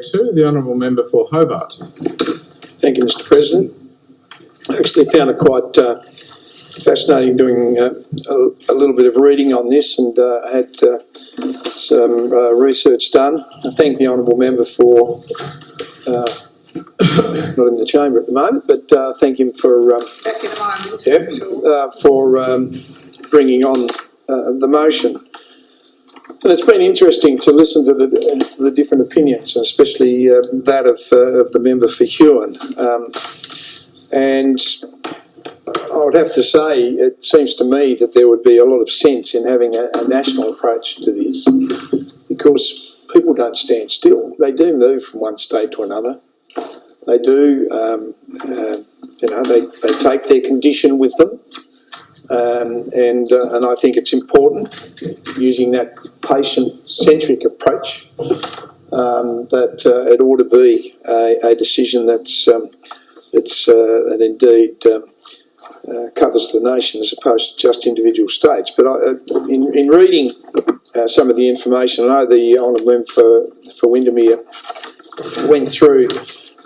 The Honourable Member for Hobart. Thank you, Mr. President. I actually found it quite fascinating doing a little bit of reading on this, and I had some research done. I thank the Honourable Member for, not in the chamber at the moment, but thank him for, bringing on the motion. And it's been interesting to listen to the different opinions, especially that of the member for Huon. And I would have to say, it seems to me that there would be a lot of sense in having a national approach to this, because people don't stand still. They do move from one state to another. They do, they take their condition with them. And I think it's important, using that patient-centric approach, that it ought to be a decision that indeed covers the nation as opposed to just individual states. But in reading some of the information, I know the Honourable Member for Windermere went through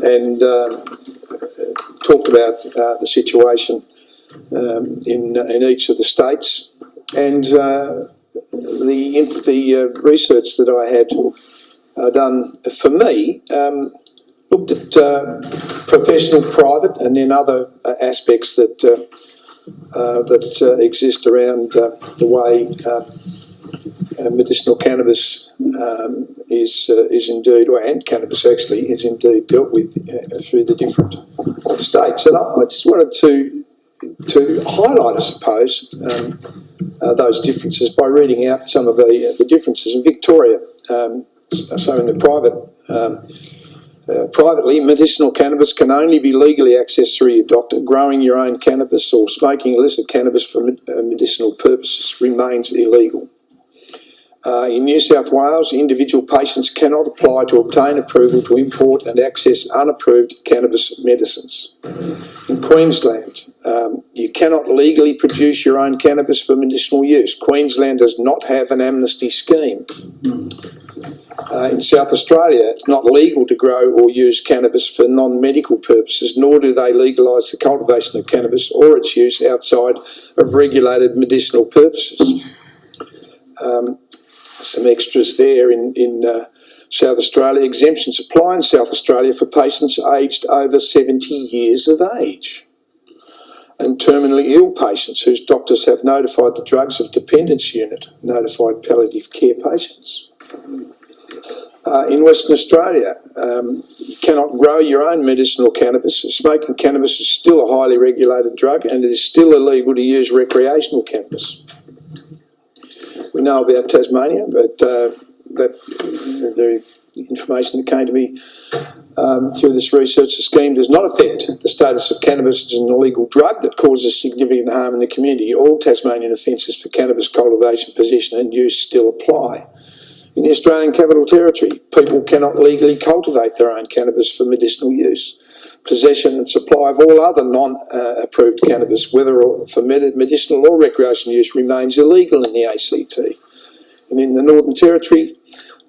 and talked about the situation in each of the states, and the research that I had done for me looked at professional, private, and then other aspects that exist around the way medicinal cannabis is indeed, and cannabis actually is indeed dealt with through the different states. And I just wanted to highlight, I suppose, those differences by reading out some of the differences in Victoria. So in the privately, medicinal cannabis can only be legally accessed through your doctor. Growing your own cannabis or smoking illicit cannabis for medicinal purposes remains illegal. In New South Wales, individual patients cannot apply to obtain approval to import and access unapproved cannabis medicines. In Queensland, you cannot legally produce your own cannabis for medicinal use. Queensland does not have an amnesty scheme. In South Australia, it's not legal to grow or use cannabis for non-medical purposes, nor do they legalise the cultivation of cannabis or its use outside of regulated medicinal purposes. Some extras there in South Australia. Exemptions apply in South Australia for patients aged over 70 years of age, and terminally ill patients whose doctors have notified the Drugs of Dependence Unit, notified palliative care patients. In Western Australia, you cannot grow your own medicinal cannabis. Smoking cannabis is still a highly regulated drug, and it is still illegal to use recreational cannabis. We know about Tasmania, but the information that came to me through this research scheme does not affect the status of cannabis as an illegal drug that causes significant harm in the community. All Tasmanian offences for cannabis cultivation, possession and use still apply. In the Australian Capital Territory, people cannot legally cultivate their own cannabis for medicinal use. Possession and supply of all other non-approved cannabis, whether for medicinal or recreational use, remains illegal in the ACT. And in the Northern Territory,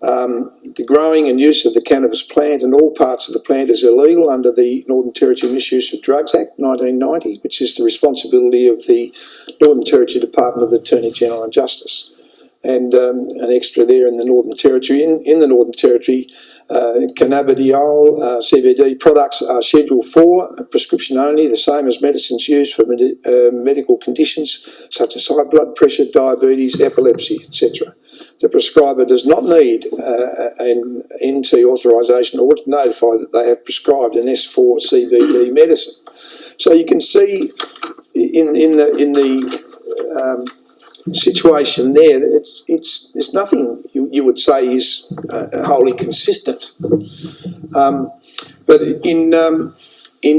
the growing and use of the cannabis plant and all parts of the plant is illegal under the Northern Territory Misuse of Drugs Act 1990, which is the responsibility of the Northern Territory Department of the Attorney General and Justice. And an extra there in the Northern Territory. In the Northern Territory, cannabidiol, CBD products are Schedule 4, prescription only, the same as medicines used for medical conditions such as high blood pressure, diabetes, epilepsy, etc. The prescriber does not need an NT authorisation or to notify that they have prescribed an S4 CBD medicine. So you can see in the situation there, there's nothing you would say is wholly consistent. But in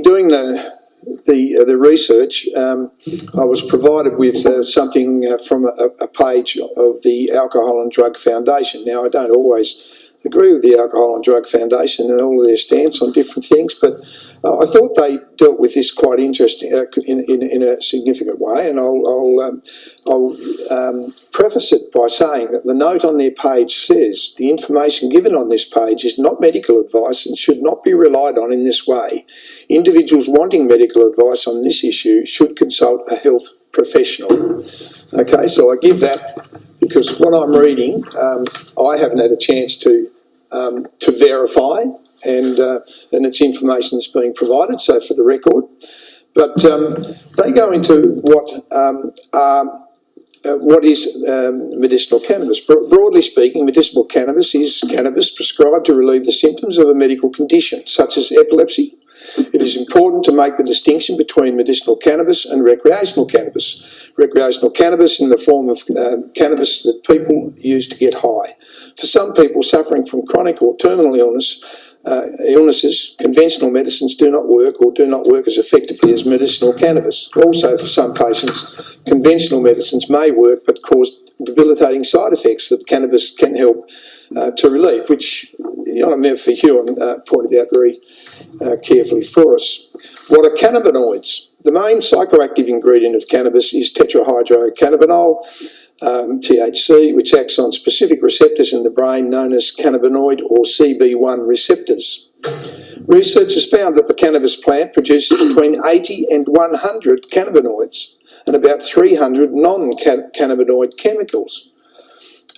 doing the research, I was provided with something from a page of the Alcohol and Drug Foundation. Now, I don't always agree with the Alcohol and Drug Foundation and all of their stance on different things, but I thought they dealt with this quite interesting in a significant way, and I'll preface it by saying that the note on their page says the information given on this page is not medical advice and should not be relied on in this way. Individuals wanting medical advice on this issue should consult a health professional. Okay, so I give that because what I'm reading, I haven't had a chance to verify, and it's information that's being provided, so for the record. But they go into what is medicinal cannabis. Broadly speaking, medicinal cannabis is cannabis prescribed to relieve the symptoms of a medical condition, such as epilepsy. It is important to make the distinction between medicinal cannabis and recreational cannabis. Recreational cannabis in the form of cannabis that people use to get high. For some people suffering from chronic or terminal illnesses, conventional medicines do not work or do not work as effectively as medicinal cannabis. Also, for some patients, conventional medicines may work but cause debilitating side effects that cannabis can help to relieve, which Member Huon pointed out very carefully for us. What are cannabinoids? The main psychoactive ingredient of cannabis is tetrahydrocannabinol, THC, which acts on specific receptors in the brain known as cannabinoid or CB1 receptors. Research has found that the cannabis plant produces between 80 and 100 cannabinoids and about 300 non-cannabinoid chemicals.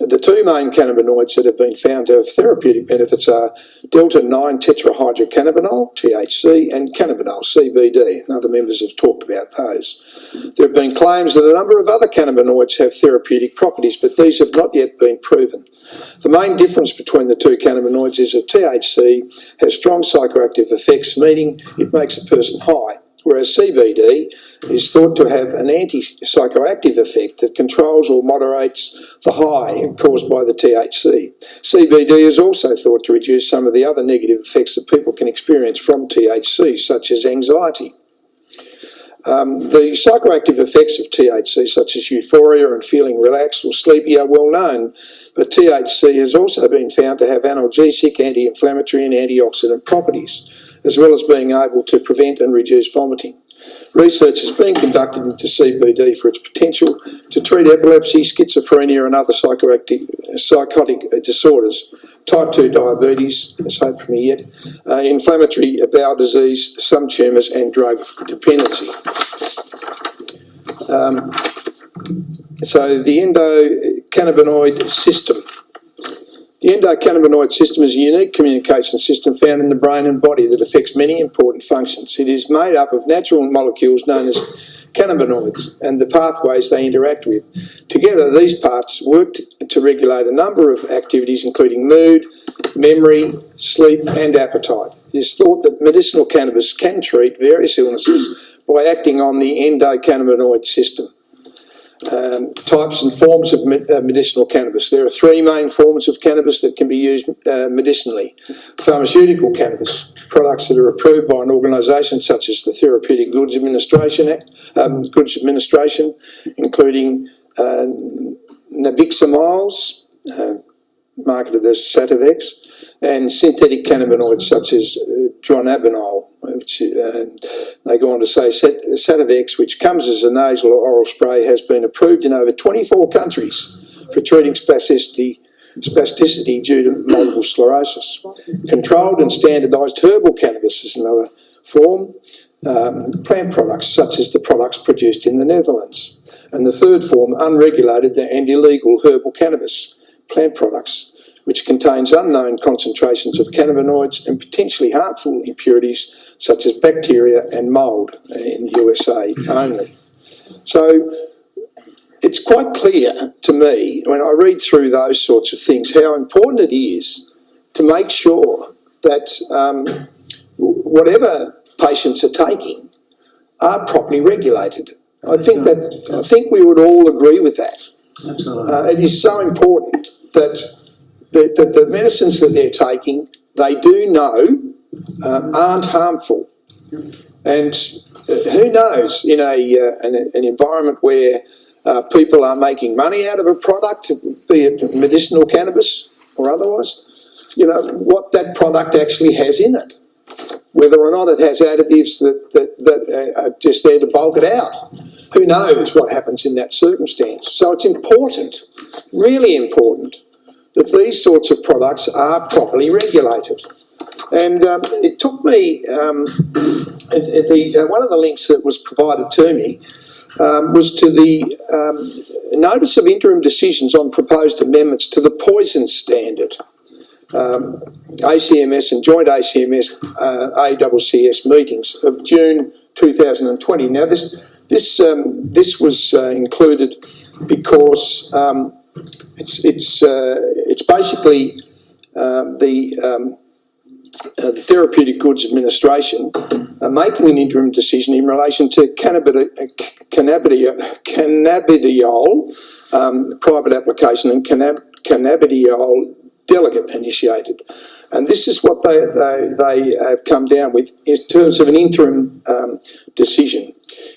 The two main cannabinoids that have been found to have therapeutic benefits are delta-9-tetrahydrocannabinol, THC, and cannabinol, CBD, and other members have talked about those. There have been claims that a number of other cannabinoids have therapeutic properties, but these have not yet been proven. The main difference between the two cannabinoids is that THC has strong psychoactive effects, meaning it makes a person high, whereas CBD is thought to have an anti-psychoactive effect that controls or moderates the high caused by the THC. CBD is also thought to reduce some of the other negative effects that people can experience from THC, such as anxiety. The psychoactive effects of THC, such as euphoria and feeling relaxed or sleepy, are well known, but THC has also been found to have analgesic, anti-inflammatory and antioxidant properties, as well as being able to prevent and reduce vomiting. Research is being conducted into CBD for its potential to treat epilepsy, schizophrenia and other psychotic disorders, type 2 diabetes, let's hope for me yet, inflammatory bowel disease, some tumours and drug dependency. So the endocannabinoid system. The endocannabinoid system is a unique communication system found in the brain and body that affects many important functions. It is made up of natural molecules known as cannabinoids and the pathways they interact with. Together, these parts work to regulate a number of activities including mood, memory, sleep and appetite. It is thought that medicinal cannabis can treat various illnesses by acting on the endocannabinoid system. Types and forms of medicinal cannabis. There are three main forms of cannabis that can be used medicinally. Pharmaceutical cannabis, products that are approved by an organisation such as the Therapeutic Goods Administration Act, including nabiximols, marketed as Sativex, and synthetic cannabinoids such as dronabinol, which they go on to say Sativex, which comes as a nasal or oral spray, has been approved in over 24 countries for treating spasticity due to multiple sclerosis. Controlled and standardised herbal cannabis is another form. Plant products, such as the products produced in the Netherlands. And the third form, unregulated and illegal herbal cannabis, plant products, which contains unknown concentrations of cannabinoids and potentially harmful impurities such as bacteria and mould in the USA only. So it's quite clear to me when I read through those sorts of things how important it is to make sure that whatever patients are taking are properly regulated. I think we would all agree with that. It is so important that the medicines that they're taking, they do know aren't harmful. And who knows, in an environment where people are making money out of a product, be it medicinal cannabis or otherwise, what that product actually has in it, whether or not it has additives that are just there to bulk it out. Who knows what happens in that circumstance? So it's important, really important, that these sorts of products are properly regulated. And it took me, one of the links that was provided to me was to the Notice of Interim Decisions on Proposed Amendments to the Poison Standard, ACMS and Joint ACMS ACCS meetings of June 2020. Now this was included because it's basically the Therapeutic Goods Administration making an interim decision in relation to cannabidiol private application and cannabidiol delegate initiated. And this is what they have come down with in terms of an interim decision.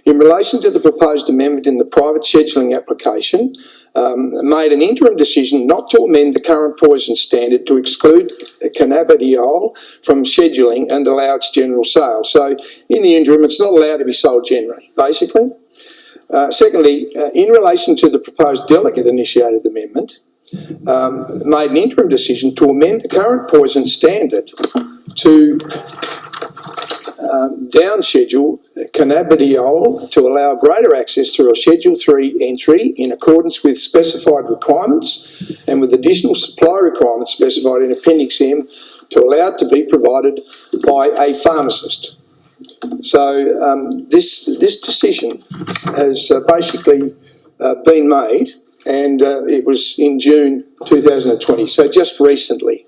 In relation to the proposed amendment in the private scheduling application, made an interim decision not to amend the current poison standard to exclude cannabidiol from scheduling and allow its general sale. So in the interim, it's not allowed to be sold generally, basically. Secondly, in relation to the proposed delegate initiated amendment, made an interim decision to amend the current poison standard to down schedule cannabidiol to allow greater access through a Schedule 3 entry in accordance with specified requirements and with additional supply requirements specified in Appendix M to allow it to be provided by a pharmacist. So this decision has basically been made, and it was in June 2020, so just recently.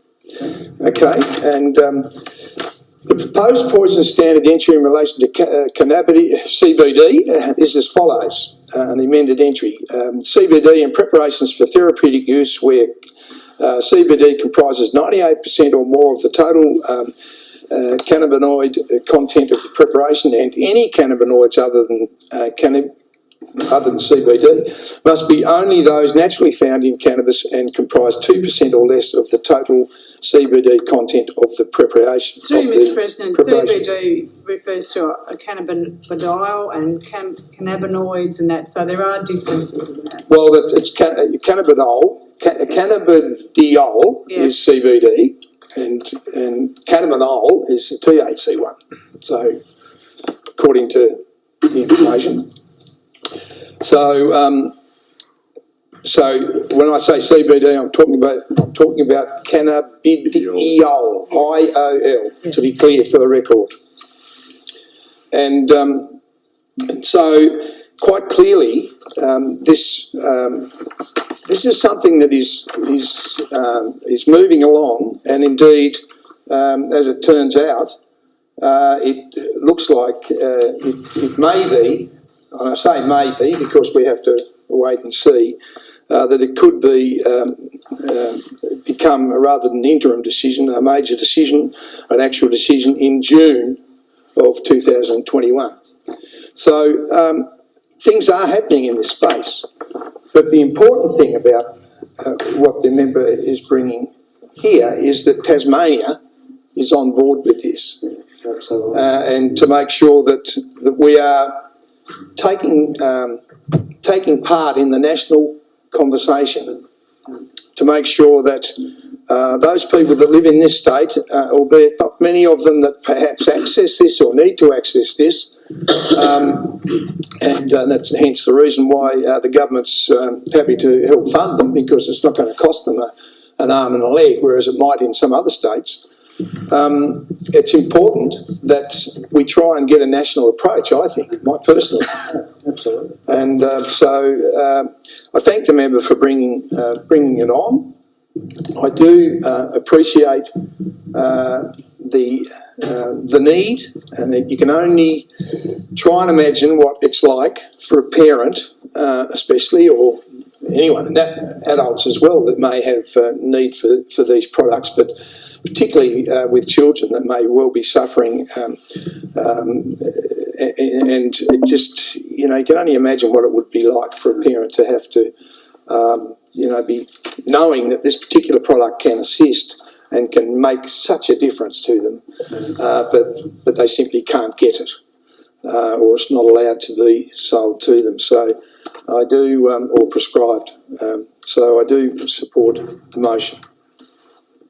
Okay, and the proposed poison standard entry in relation to CBD is as follows, an amended entry. CBD in preparations for therapeutic use where CBD comprises 98% or more of the total cannabinoid content of the preparation, and any cannabinoids other than CBD must be only those naturally found in cannabis and comprise 2% or less of the total CBD content of the preparation. Through Mr. President, CBD refers to a cannabidiol and cannabinoids and that, so there are differences in that. Well, it's cannabidiol. Cannabidiol is CBD, and cannabinol is the THC one. So, according to the information. So when I say CBD, I'm talking about cannabidiol, IOL, to be clear for the record. And so quite clearly, this is something that is moving along, and indeed, as it turns out, it looks like it may be. And I say maybe because we have to wait and see, that it could be become, rather than an interim decision, a major decision, an actual decision in June of 2021. So things are happening in this space. But the important thing about what the member is bringing here is that Tasmania is on board with this. Absolutely. And to make sure that we are taking part in the national conversation to make sure that those people that live in this state, albeit not many of them that perhaps access this or need to access this, and that's hence the reason why the government's happy to help fund them, because it's not going to cost them an arm and a leg, whereas it might in some other states. It's important that we try and get a national approach, I think, my personal. Absolutely. And so I thank the member for bringing it on. I do appreciate the need, and that you can only try and imagine what it's like for a parent, especially, or anyone, and that adults as well, that may have need for these products, but particularly with children that may well be suffering, and it just, you can only imagine what it would be like for a parent to have to, be knowing that this particular product can assist, and can make such a difference to them, but they simply can't get it, or it's not allowed to be sold to them. So I do, or prescribed. So I do support the motion.